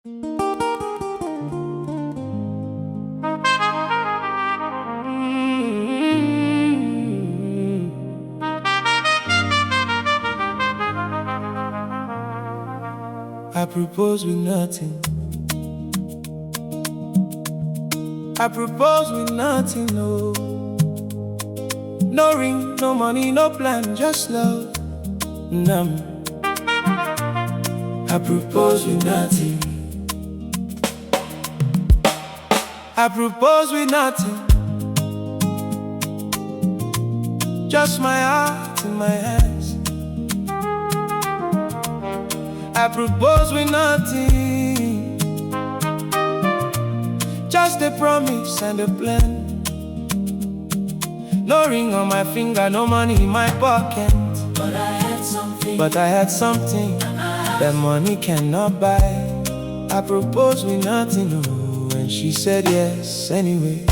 I propose with nothing. I propose with nothing, no. No ring, no money, no plan, just love. Numb. I propose with nothing. I propose with nothing. Just my heart in my hands. I propose with nothing. Just a promise and a plan. No ring on my finger, no money in my pocket. But I had something. That money cannot buy. I propose with nothing, no. And she said yes anyway.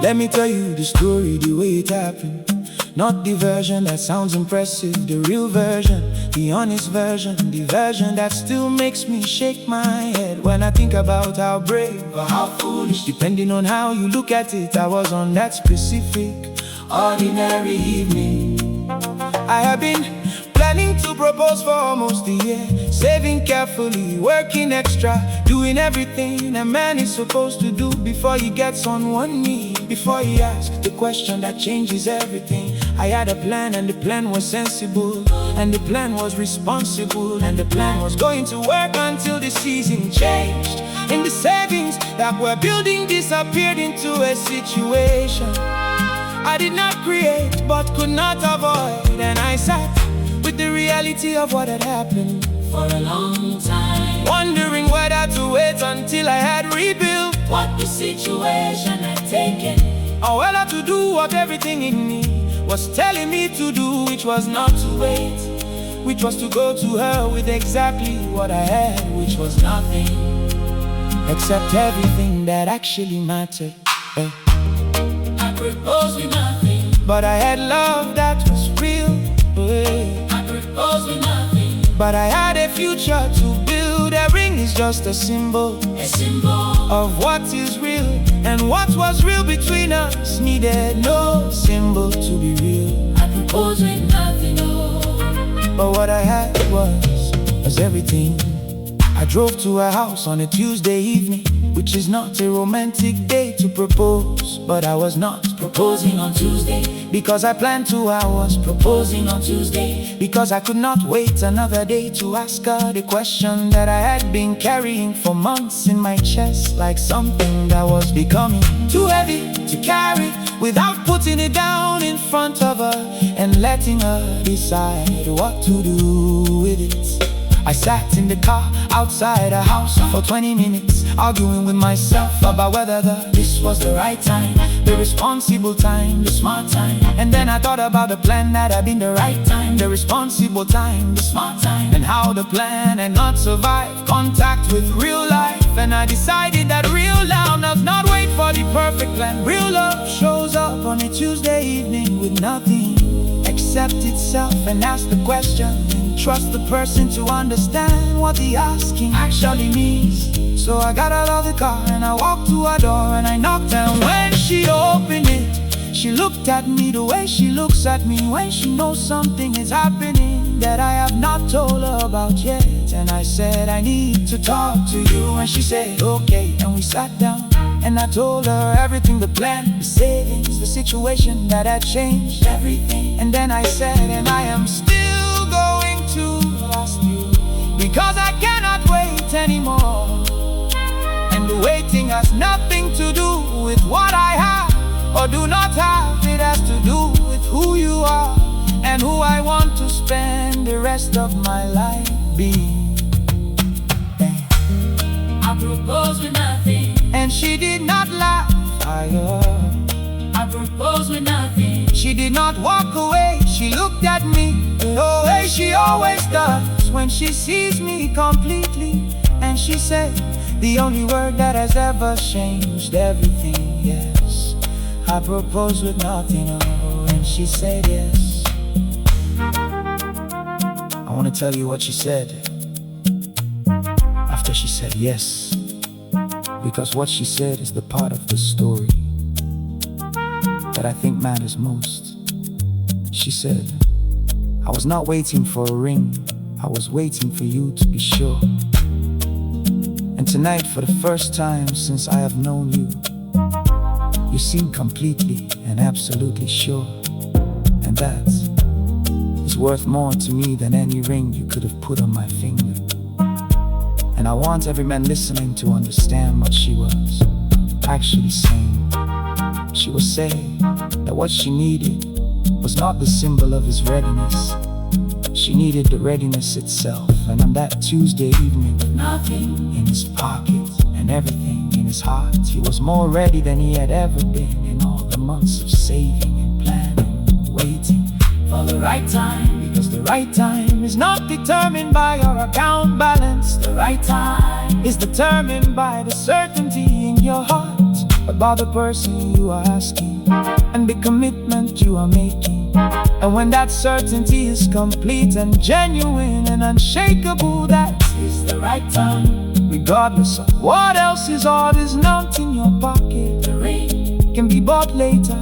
Let me tell you the story, the way it happened. Not the version that sounds impressive, the real version, the honest version, the version that still makes me shake my head when I think about how brave or how foolish, depending on how you look at it, I was on that specific, ordinary evening. I have been planning to propose for almost a year, saving carefully, working extra, doing everything a man is supposed to do before he gets on one knee, before he asks the question that changes everything. I had a plan, and the plan was sensible, and the plan was responsible, and the plan was going to work until the season changed. And the savings that were building disappeared into a situation I did not create but could not avoid. And I sat with the reality of what had happened For a long time, wondering whether to wait until I had rebuilt what the situation had taken, or whether to do what everything in me was telling me to do, which was not to wait, which was to go to her with exactly what I had, which was nothing except everything that actually mattered. I propose with nothing. But I had love that was real. I propose with nothing. But I had a future to build. A ring is just a symbol of what is real. And what was real between us needed no symbol to be real. I propose with nothing, no. But what I had was everything. I drove to her house on a Tuesday evening, which is not a romantic day to propose. But I was not Proposing on Tuesday, because I planned to. I was proposing on Tuesday, because I could not wait another day to ask her the question that I had been carrying for months in my chest, like something that was becoming too heavy to carry, without putting it down in front of her and letting her decide what to do with it. I sat in the car outside her house for 20 minutes, arguing with myself about whether this was the right time, the responsible time, the smart time. And then I thought about the plan that had been the right time, the responsible time, the smart time, and how the plan had not survived contact with real life. And I decided that real love does not wait for the perfect plan. Real love shows up on a Tuesday evening with nothing except itself, and asks the question and trust the person to understand what the asking actually means. So I got out of the car and I walked to her door and I knocked, and when she opened it, she looked at me the way she looks at me when she knows something is happening that I have not told her about yet. And I said, I need to talk to you, and she said okay, and we sat down. And I told her everything, the plan, the savings, the situation that had changed everything. And then I said, and I am still going to ask you, because I cannot wait anymore. And the waiting has nothing to do with what I have or do not have. It has to do with who you are and who I want to spend the rest of my life being. I propose with nothing. And she did not laugh. I propose with nothing. She did not walk away. She looked at me the way she always does when she sees me completely. And she said the only word that has ever changed everything, yes. I propose with nothing, oh. And she said yes. I want to tell you what she said after she said yes, because what she said is the part of the story that I think matters most. She said, I was not waiting for a ring, I was waiting for you to be sure. And tonight, for the first time since I have known you, you seem completely and absolutely sure. And that is worth more to me than any ring you could have put on my finger. And I want every man listening to understand what she was actually saying. She was saying that what she needed was not the symbol of his readiness. She needed the readiness itself. And on that Tuesday evening, with nothing in his pocket and everything in his heart, he was more ready than he had ever been in all the months of saving and planning, waiting for the right time. Because the right time is not determined by your account balance. The right time is determined by the certainty in your heart about the person you are asking and the commitment you are making. And when that certainty is complete and genuine and unshakable, that is the right time. Regardless of what else is or is not in your pocket, the ring can be bought later.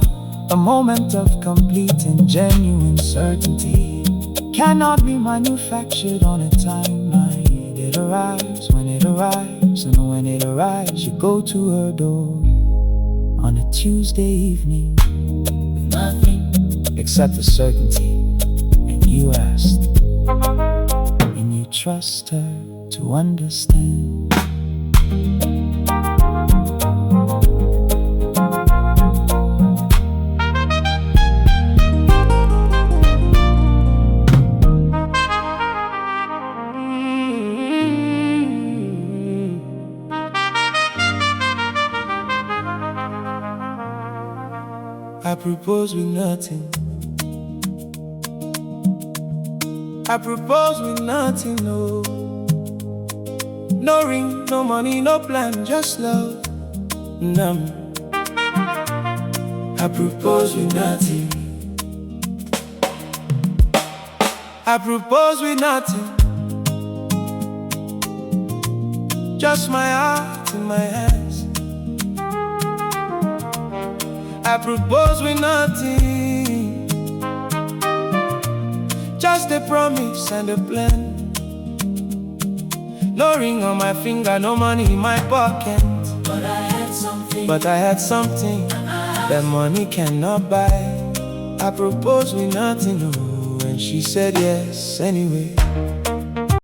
A moment of complete and genuine certainty cannot be manufactured on a timeline. It arrives when it arrives, and when it arrives, you go to her door on a Tuesday evening with nothing except the certainty. And you asked, and you trust her to understand. I propose with nothing. I propose with nothing, no. No ring, no money, no plan, just love. Numb. I propose with nothing. I propose with nothing. Just my heart in my hands. I propose with nothing. Just a promise and a plan. No ring on my finger, no money in my pocket. But I had something. But I had something that money cannot buy. I proposed with nothing, no, and she said yes anyway.